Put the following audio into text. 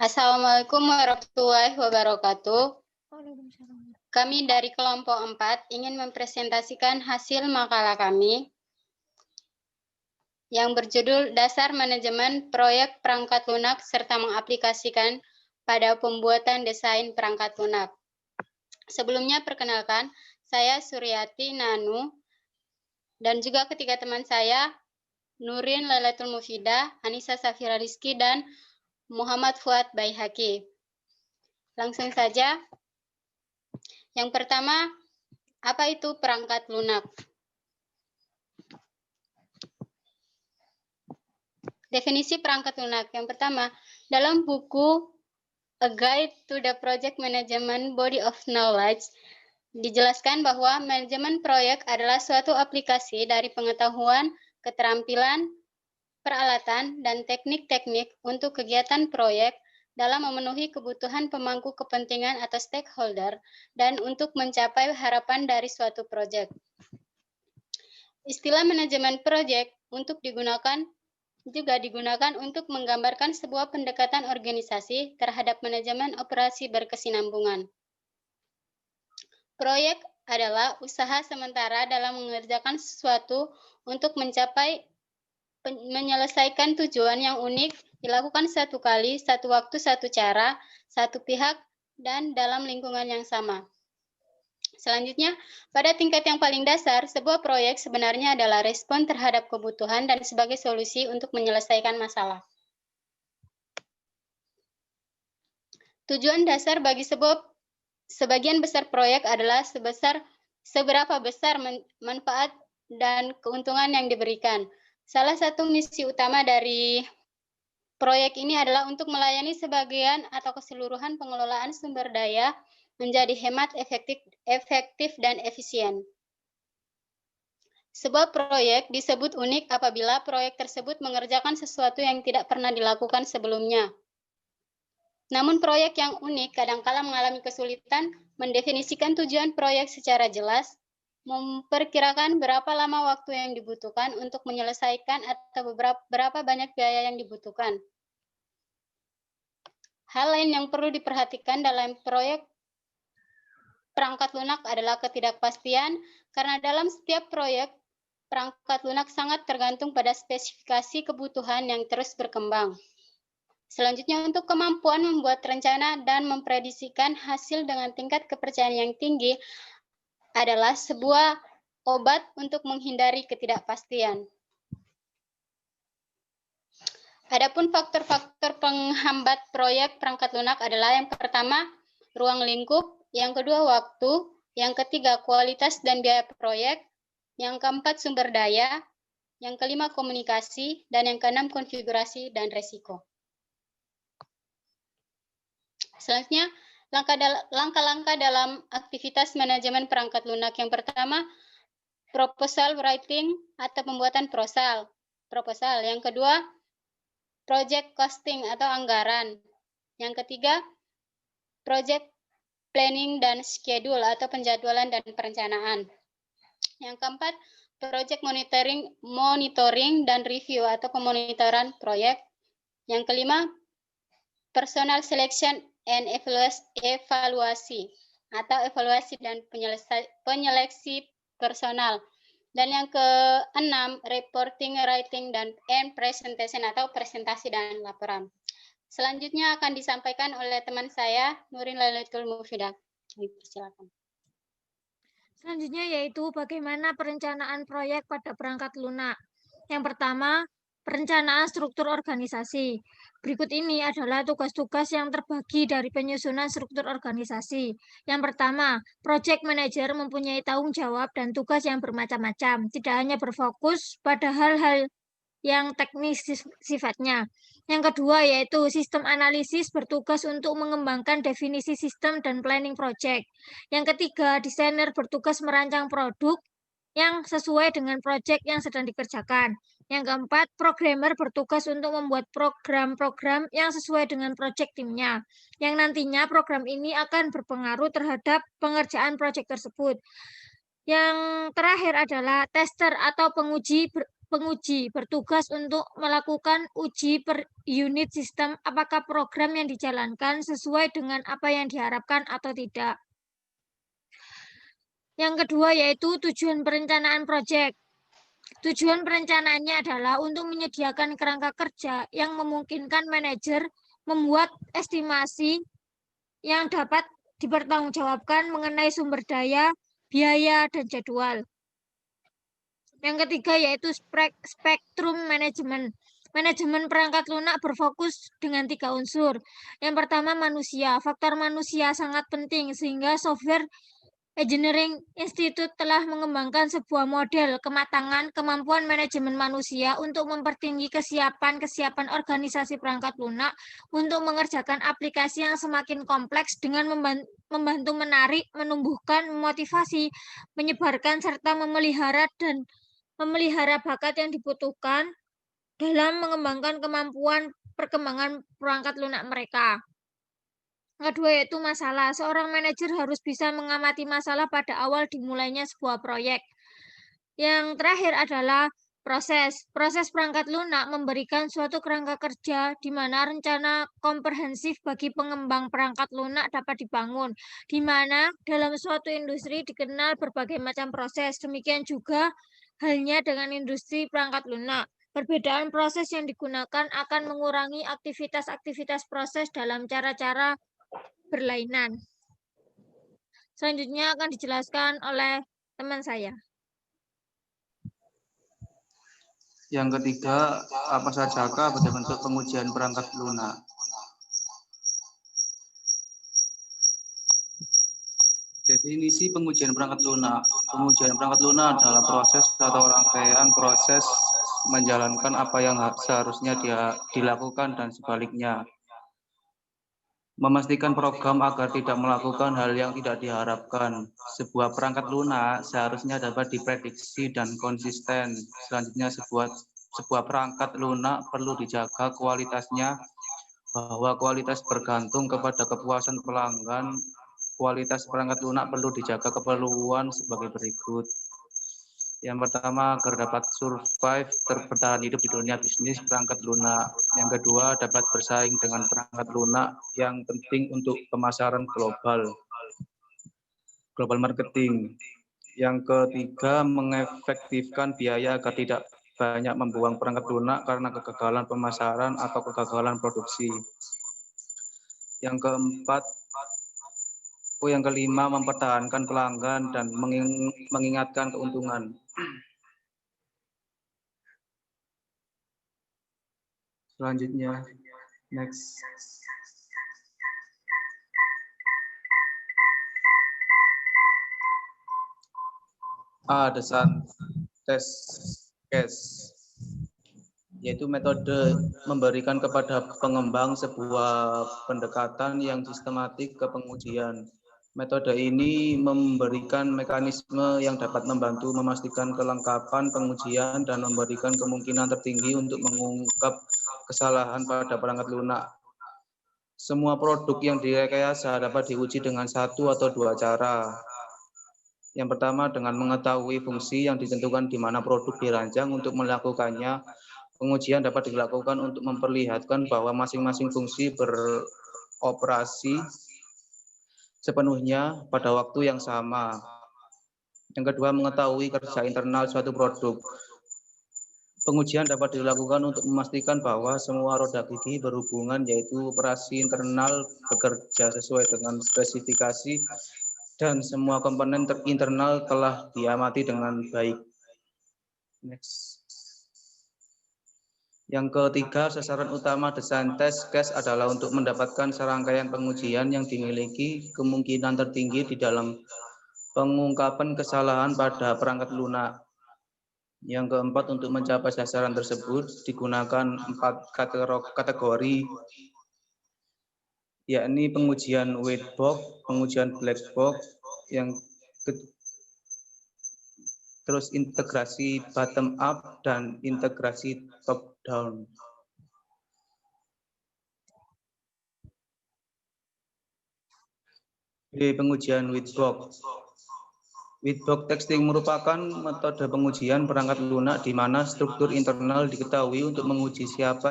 Assalamualaikum warahmatullahi wabarakatuh. Waalaikumsalam. Kami dari kelompok 4 ingin mempresentasikan hasil makalah kami yang berjudul Dasar Manajemen Proyek Perangkat Lunak serta mengaplikasikan pada pembuatan desain perangkat lunak. Sebelumnya perkenalkan, saya Suryati Nanu dan juga ketiga teman saya, Nurin Lailatul Mufidah, Anissa Safira Rizky, dan Muhammad Fuad Baihaqi. Langsung saja. Yang pertama, apa itu perangkat lunak? Definisi perangkat lunak. Yang pertama, dalam buku A Guide to the Project Management Body of Knowledge, dijelaskan bahwa manajemen proyek adalah suatu aplikasi dari pengetahuan, keterampilan, peralatan, dan teknik-teknik untuk kegiatan proyek dalam memenuhi kebutuhan pemangku kepentingan atau stakeholder dan untuk mencapai harapan dari suatu proyek. Istilah manajemen proyek juga digunakan untuk menggambarkan sebuah pendekatan organisasi terhadap manajemen operasi berkesinambungan. Proyek adalah usaha sementara dalam mengerjakan sesuatu untuk menyelesaikan tujuan yang unik, dilakukan satu kali, satu waktu, satu cara, satu pihak, dan dalam lingkungan yang sama. Selanjutnya, pada tingkat yang paling dasar, sebuah proyek sebenarnya adalah respon terhadap kebutuhan dan sebagai solusi untuk menyelesaikan masalah. Tujuan dasar bagi sebagian besar proyek adalah seberapa besar manfaat dan keuntungan yang diberikan. Salah satu misi utama dari proyek ini adalah untuk melayani sebagian atau keseluruhan pengelolaan sumber daya menjadi hemat, efektif, dan efisien. Sebuah proyek disebut unik apabila proyek tersebut mengerjakan sesuatu yang tidak pernah dilakukan sebelumnya. Namun proyek yang unik kadangkala mengalami kesulitan mendefinisikan tujuan proyek secara jelas, memperkirakan berapa lama waktu yang dibutuhkan untuk menyelesaikan atau berapa banyak biaya yang dibutuhkan. Hal lain yang perlu diperhatikan dalam proyek perangkat lunak adalah ketidakpastian, karena dalam setiap proyek, perangkat lunak sangat tergantung pada spesifikasi kebutuhan yang terus berkembang. Selanjutnya, untuk kemampuan membuat rencana dan memprediksikan hasil dengan tingkat kepercayaan yang tinggi adalah sebuah obat untuk menghindari ketidakpastian. Adapun faktor-faktor penghambat proyek perangkat lunak adalah yang pertama, ruang lingkup, yang kedua, waktu, yang ketiga, kualitas dan biaya proyek, yang keempat, sumber daya, yang kelima, komunikasi, dan yang keenam, konfigurasi dan resiko. Selanjutnya, langkah-langkah dalam aktivitas manajemen perangkat lunak. Yang pertama, proposal writing atau pembuatan proposal. Yang kedua, project costing atau anggaran. Yang ketiga, project planning dan schedule atau penjadwalan dan perencanaan. Yang keempat, project monitoring dan review atau pemonitoran proyek. Yang kelima, personal selection and evaluasi atau evaluasi dan penyeleksi personal. Dan yang keenam, reporting, writing, dan presentation atau presentasi dan laporan. Selanjutnya akan disampaikan oleh teman saya, Nurin Lailatul Mufidah. Silakan. Selanjutnya yaitu bagaimana perencanaan proyek pada perangkat lunak. Yang pertama, perencanaan struktur organisasi. Berikut ini adalah tugas-tugas yang terbagi dari penyusunan struktur organisasi. Yang pertama, project manager mempunyai tanggung jawab dan tugas yang bermacam-macam, tidak hanya berfokus pada hal-hal yang teknis sifatnya. Yang kedua yaitu sistem analisis bertugas untuk mengembangkan definisi sistem dan planning project. Yang ketiga, desainer bertugas merancang produk yang sesuai dengan project yang sedang dikerjakan. Yang keempat, programmer bertugas untuk membuat program-program yang sesuai dengan project timnya, yang nantinya program ini akan berpengaruh terhadap pengerjaan project tersebut. Yang terakhir adalah tester atau penguji penguji bertugas untuk melakukan uji per unit sistem apakah program yang dijalankan sesuai dengan apa yang diharapkan atau tidak. Yang kedua yaitu tujuan perencanaan proyek. Tujuan perencanaannya adalah untuk menyediakan kerangka kerja yang memungkinkan manajer membuat estimasi yang dapat dipertanggungjawabkan mengenai sumber daya, biaya, dan jadwal. Yang ketiga yaitu spektrum manajemen. Manajemen perangkat lunak berfokus dengan 3 unsur. Yang pertama manusia. Faktor manusia sangat penting sehingga Software Engineering Institute telah mengembangkan sebuah model kematangan kemampuan manajemen manusia untuk mempertinggi kesiapan organisasi perangkat lunak untuk mengerjakan aplikasi yang semakin kompleks dengan membantu menarik, menumbuhkan, memotivasi, menyebarkan, serta memelihara bakat yang dibutuhkan dalam mengembangkan kemampuan perkembangan perangkat lunak mereka. Kedua yaitu masalah. Seorang manajer harus bisa mengamati masalah pada awal dimulainya sebuah proyek. Yang terakhir adalah proses. Proses perangkat lunak memberikan suatu kerangka kerja di mana rencana komprehensif bagi pengembang perangkat lunak dapat dibangun, di mana dalam suatu industri dikenal berbagai macam proses. Demikian juga halnya dengan industri perangkat lunak. Perbedaan proses yang digunakan akan mengurangi aktivitas-aktivitas proses dalam cara-cara berlainan. Selanjutnya akan dijelaskan oleh teman saya. Yang ketiga, apa sajakah bentuk pengujian perangkat lunak? Definisi pengujian perangkat lunak. Pengujian perangkat lunak adalah proses atau rangkaian proses menjalankan apa yang seharusnya dilakukan dan sebaliknya. Memastikan program agar tidak melakukan hal yang tidak diharapkan. Sebuah perangkat lunak seharusnya dapat diprediksi dan konsisten. Selanjutnya, sebuah perangkat lunak perlu dijaga kualitasnya, bahwa kualitas bergantung kepada kepuasan pelanggan. Kualitas perangkat lunak perlu dijaga keperluan sebagai berikut. Yang pertama, agar dapat survive, bertahan hidup di dunia bisnis perangkat lunak. Yang kedua, dapat bersaing dengan perangkat lunak yang penting untuk pemasaran global marketing. Yang ketiga, mengefektifkan biaya agar tidak banyak membuang perangkat lunak karena kegagalan pemasaran atau kegagalan produksi. Yang kelima, mempertahankan pelanggan dan mengingatkan keuntungan. Selanjutnya, next. Desain test case, yaitu metode memberikan kepada pengembang sebuah pendekatan yang sistematik ke pengujian. Metode ini memberikan mekanisme yang dapat membantu memastikan kelengkapan pengujian dan memberikan kemungkinan tertinggi untuk mengungkap kesalahan pada perangkat lunak. Semua produk yang direkayasa dapat diuji dengan satu atau dua cara. Yang pertama, dengan mengetahui fungsi yang ditentukan di mana produk dirancang untuk melakukannya. Pengujian dapat dilakukan untuk memperlihatkan bahwa masing-masing fungsi beroperasi sepenuhnya pada waktu yang sama. Yang kedua, mengetahui kerja internal suatu produk. Pengujian dapat dilakukan untuk memastikan bahwa semua roda gigi berhubungan, yaitu operasi internal bekerja sesuai dengan spesifikasi dan semua komponen internal telah diamati dengan baik. Next. Yang ketiga, sasaran utama desain test case adalah untuk mendapatkan serangkaian pengujian yang dimiliki kemungkinan tertinggi di dalam pengungkapan kesalahan pada perangkat lunak. Yang keempat, untuk mencapai sasaran tersebut digunakan 4 kategori, yakni pengujian white box, pengujian black box, terus integrasi bottom up dan integrasi top down. Pengujian white box. With-box testing merupakan metode pengujian perangkat lunak di mana struktur internal diketahui untuk menguji siapa